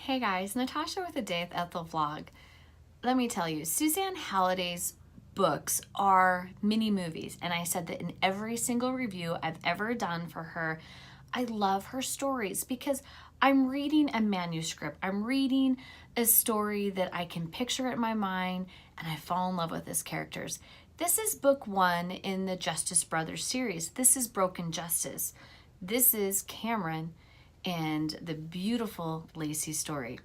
Hey guys, Natasha with a Day with Ethel vlog. Let me tell you, Suzanne Halliday's books are mini movies, and I said that in every single review I've ever done for her. I love her stories because I'm reading a manuscript. I'm reading a story that I can picture in my mind, and I fall in love with his characters. This is book one in the Justice Brothers series. This is Broken Justice. This is Cameron and the beautiful Lacey story.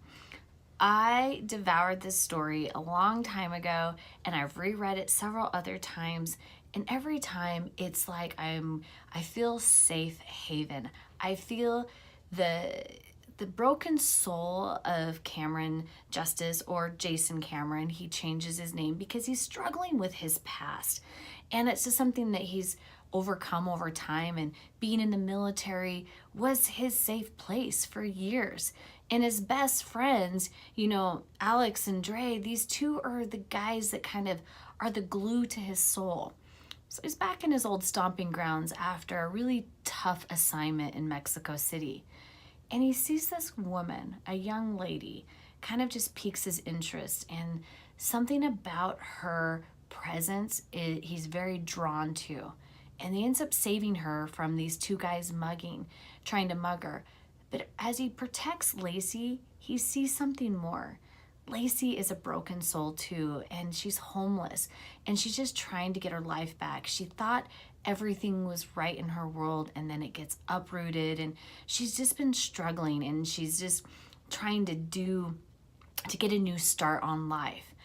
I devoured this story a long time ago, and I've reread it several other times, and every time it's like I feel safe haven. I feel the broken soul of Cameron Justice, or Jason Cameron. He changes his name because he's struggling with his past, and it's just something that he's overcome over time, and being in the military was his safe place for years. And his best friends, Alex and Dre, these two are the guys that kind of are the glue to his soul. So he's back in his old stomping grounds after a really tough assignment in Mexico City. And he sees this woman, a young lady, kind of just piques his interest, and something about her presence he's very drawn to. And he ends up saving her from these two guys trying to mug her. But as he protects Lacey, he sees something more. Lacey is a broken soul too, and she's homeless, and she's just trying to get her life back. She thought everything was right in her world, and then it gets uprooted, and she's just been struggling, and she's just trying to get a new start on life.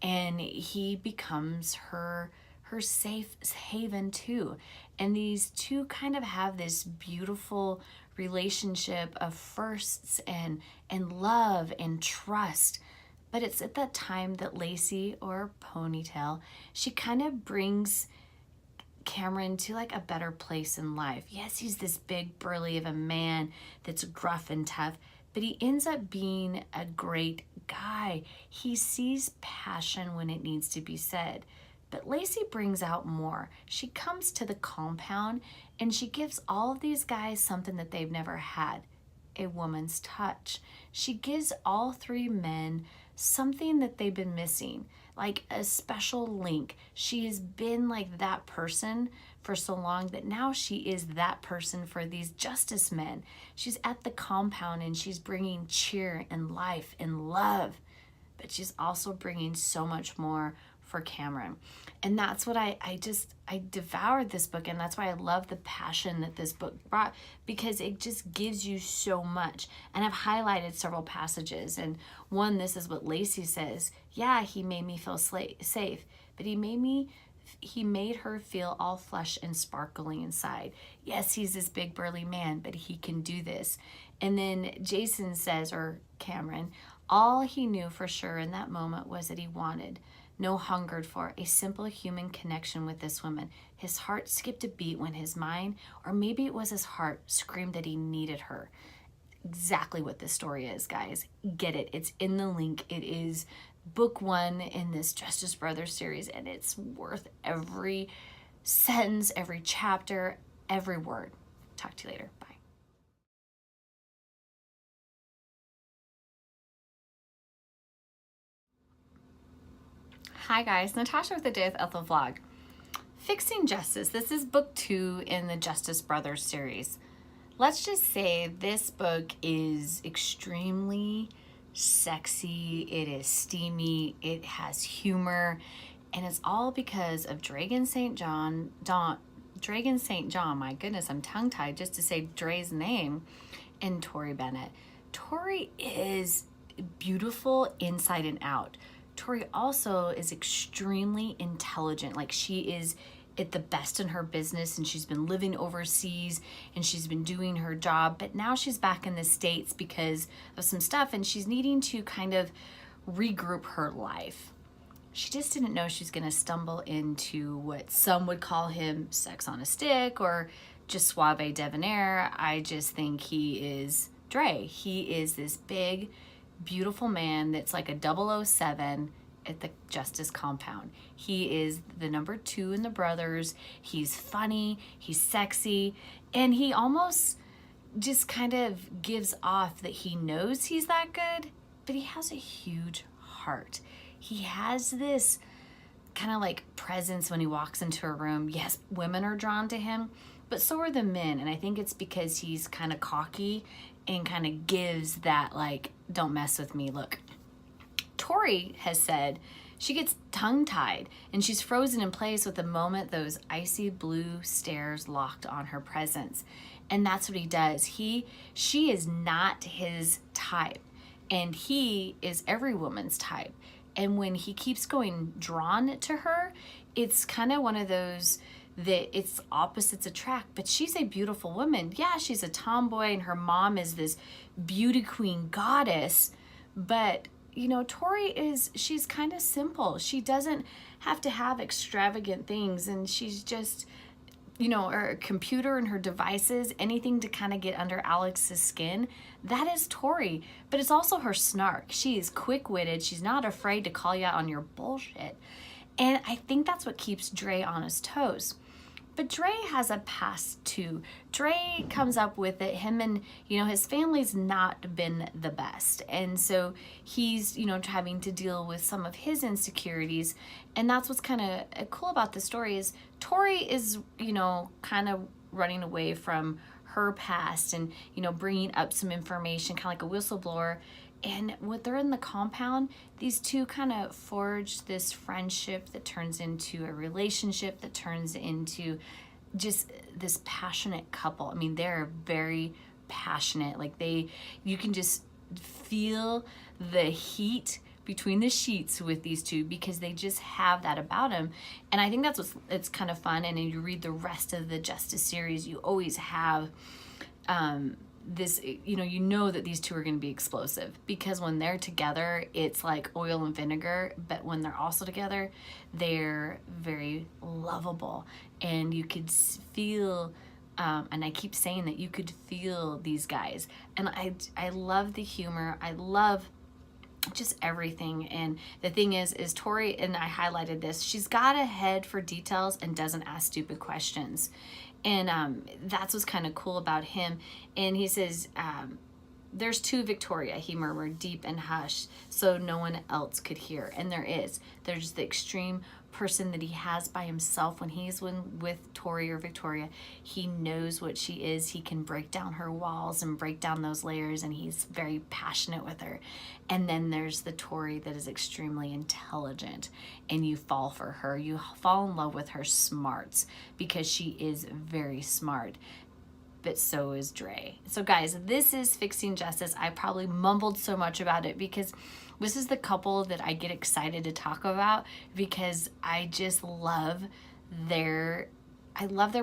And he becomes her safe haven too. And these two kind of have this beautiful relationship of firsts and love and trust. But it's at that time that Lacey, or Ponytail, she kind of brings Cameron to like a better place in life. Yes, he's this big burly of a man that's gruff and tough, but he ends up being a great guy. He sees passion when it needs to be said. But Lacey brings out more. She comes to the compound and she gives all of these guys something that they've never had, a woman's touch. She gives all three men something that they've been missing, like a special link. She has been like that person for so long that now she is that person for these justice men. She's at the compound and she's bringing cheer and life and love, but she's also bringing so much more for Cameron. And that's what I devoured this book, and that's why I love the passion that this book brought, because it just gives you so much. And I've highlighted several passages, and one, this is what Lacey says: yeah, he made me feel safe, but he made her feel all flesh and sparkling inside. Yes, he's this big burly man, but he can do this. And then Jason says, or Cameron, all he knew for sure in that moment was that he wanted, no, hungered for, a simple human connection with this woman. His heart skipped a beat when his mind, or maybe it was his heart, screamed that he needed her. Exactly what this story is, guys. Get it. It's in the link. It is book one in this Justice Brothers series, and it's worth every sentence, every chapter, every word. Talk to you later. Bye. Hi guys, Natasha with the Day with Ethel vlog. Fixing Justice. This is book two in the Justice Brothers series. Let's just say this book is extremely sexy. It is steamy. It has humor, and it's all because of Draegyn St. Draegyn St. John. My goodness, I'm tongue-tied just to say Dre's name, and Victoria Bennett. Tori is beautiful inside and out. Tori also is extremely intelligent. Like, she is at the best in her business, and she's been living overseas and she's been doing her job, but now she's back in the States because of some stuff, and she's needing to kind of regroup her life. She just didn't know she's going to stumble into what some would call him sex on a stick, or just suave debonair. I just think he is Dre. He is this big, beautiful man that's like a 007 at the Justice compound. He is the number two in the brothers. He's funny, he's sexy, and he almost just kind of gives off that he knows he's that good, but he has a huge heart. He has this kind of like presence when he walks into a room. Yes, women are drawn to him, but so are the men. And I think it's because he's kind of cocky and kind of gives that like, don't mess with me look. Tori has said she gets tongue-tied and she's frozen in place with the moment those icy blue stares locked on her presence. And that's what he does. She is not his type, and he is every woman's type. And when he keeps going drawn to her, it's kind of one of those that it's opposites attract. But she's a beautiful woman. Yeah, she's a tomboy and her mom is this beauty queen goddess. But, you know, Tori she's kind of simple. She doesn't have to have extravagant things, and she's just, you know, her computer and her devices, anything to kind of get under Alex's skin. That is Tori, but it's also her snark. She is quick-witted. She's not afraid to call you out on your bullshit. And I think that's what keeps Dre on his toes. But Dre has a past too. Dre comes up with it. Him and, you know, his family's not been the best. And so he's, you know, having to deal with some of his insecurities. And that's what's kind of cool about the story is Tori is, you know, kind of running away from her past and, you know, bringing up some information, kind of like a whistleblower. And when they're in the compound, these two kind of forge this friendship that turns into a relationship, that turns into just this passionate couple. I mean, they're very passionate. Like you can just feel the heat between the sheets with these two because they just have that about them. And I think it's kind of fun. And then you read the rest of the Justice series, you always have this, you know that these two are going to be explosive because when they're together, it's like oil and vinegar. But when they're also together, they're very lovable. And you could feel, and I keep saying that you could feel these guys. And I love the humor. I love just everything. And the thing is Tori, and I highlighted this, she's got a head for details and doesn't ask stupid questions. And that's what's kind of cool about him. And he says, there's two Victoria, he murmured, deep and hushed, so no one else could hear. And there is. There's the extreme person that he has by himself when he's with Tori or Victoria. He knows what she is. He can break down her walls and break down those layers, and he's very passionate with her. And then there's the Tori that is extremely intelligent, and you fall for her. You fall in love with her smarts because she is very smart. But so is Dre. So guys, this is Fixing Justice. I probably mumbled so much about it because this is the couple that I get excited to talk about because I just love their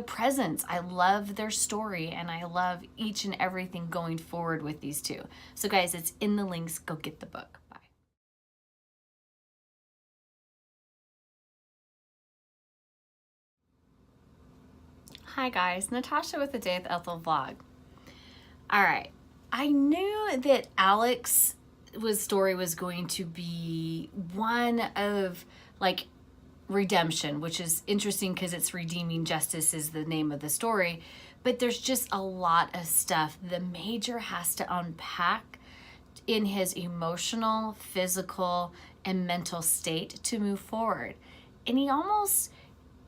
presence. I love their story, and I love each and everything going forward with these two. So guys, it's in the links. Go get the book. Bye. Hi guys, Natasha with the Day with Ethel vlog. All right, I knew that Alex's story was going to be one of like redemption, which is interesting because it's Redeeming Justice is the name of the story, but there's just a lot of stuff the Major has to unpack in his emotional, physical, and mental state to move forward. And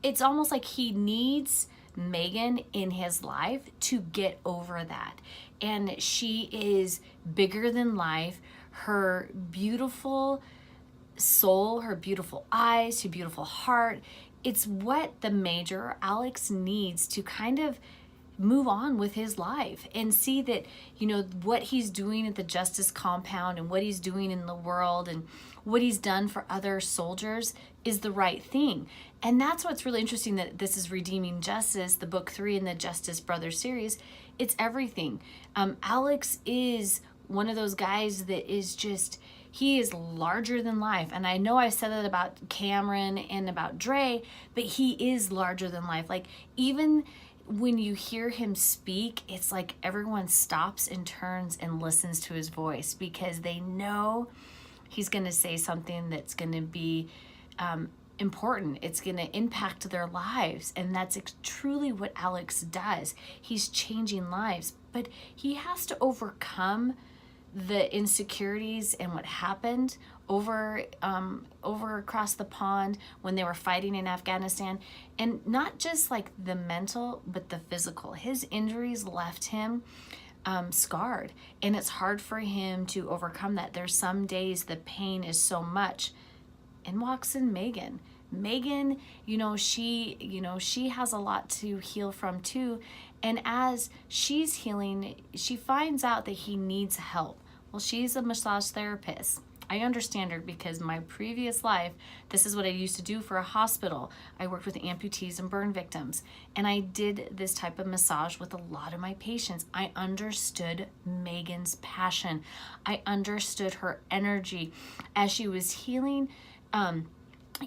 it's almost like he needs Megan in his life to get over that. And she is bigger than life. Her beautiful soul, her beautiful eyes, her beautiful heart, it's what the Major, Alex, needs to kind of move on with his life and see that, you know, what he's doing at the Justice Compound and what he's doing in the world and what he's done for other soldiers is the right thing. And that's what's really interesting, that this is Redeeming Justice, the book 3 in the Justice Brothers series. It's everything. Alex is one of those guys that is just, he is larger than life. And I know I said that about Cameron and about Dre, but he is larger than life. Like, even when you hear him speak, it's like everyone stops and turns and listens to his voice because they know he's going to say something that's going to be important. It's going to impact their lives. And that's truly what Alex does. He's changing lives, but he has to overcome the insecurities and what happened over across the pond when they were fighting in Afghanistan. And not just like the mental, but the physical. His injuries left him scarred, and it's hard for him to overcome that. There's some days the pain is so much. And walks in Megan. Megan, she has a lot to heal from too. And as she's healing, she finds out that he needs help. Well, she's a massage therapist. I understand her because my previous life, this is what I used to do for a hospital. I worked with amputees and burn victims, and I did this type of massage with a lot of my patients. I understood Megan's passion. I understood her energy as she was healing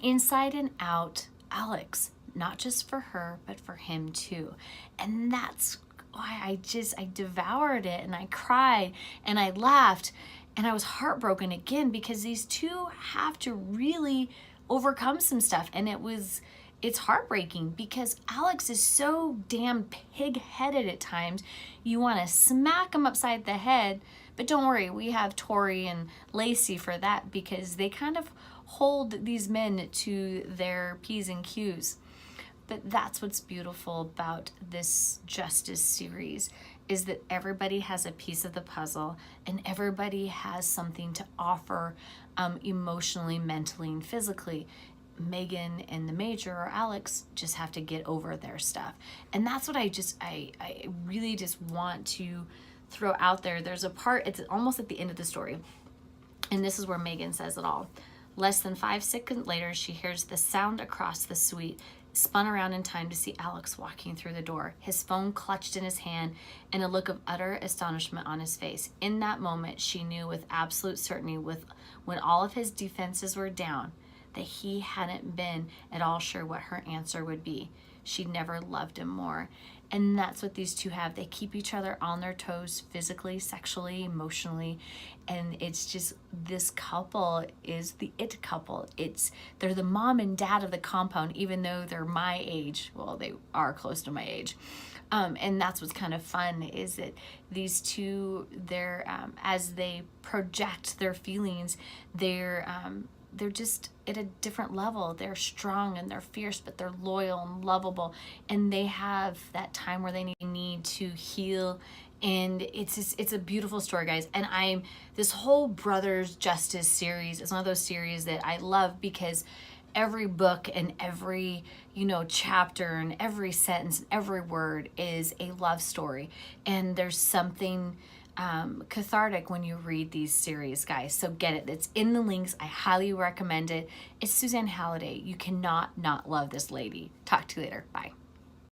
inside and out Alex, not just for her, but for him too. And that's why I devoured it, and I cried and I laughed and I was heartbroken again, because these two have to really overcome some stuff. And it's heartbreaking because Alex is so damn pig-headed at times. You want to smack him upside the head, but don't worry, we have Tori and Lacey for that, because they kind of hold these men to their P's and Q's. But that's what's beautiful about this Justice series, is that everybody has a piece of the puzzle and everybody has something to offer emotionally, mentally, and physically. Megan and the Major, or Alex, just have to get over their stuff. And that's what I really just want to throw out there. There's a part, it's almost at the end of the story, and this is where Megan says it all. Less than 5 seconds later, she hears the sound across the suite, spun around in time to see Alex walking through the door, his phone clutched in his hand and a look of utter astonishment on his face. In that moment, she knew with absolute certainty, when all of his defenses were down, that he hadn't been at all sure what her answer would be. She'd never loved him more. And that's what these two have. They keep each other on their toes physically, sexually, emotionally. And it's just, this couple is the it couple. They're the mom and dad of the compound, even though they're my age. Well, they are close to my age. And that's what's kind of fun, is that these two, they're as they project their feelings, they're just at a different level. They're strong and they're fierce, but they're loyal and lovable. And they have that time where they need to heal. And it's a beautiful story, guys. And this whole Brothers Justice series is one of those series that I love, because every book and every, chapter and every sentence and every word is a love story. And there's something cathartic when you read these series, guys. So get it. It's in the links. I highly recommend it. It's Suzanne Halliday. You cannot not love this lady. Talk to you later. Bye.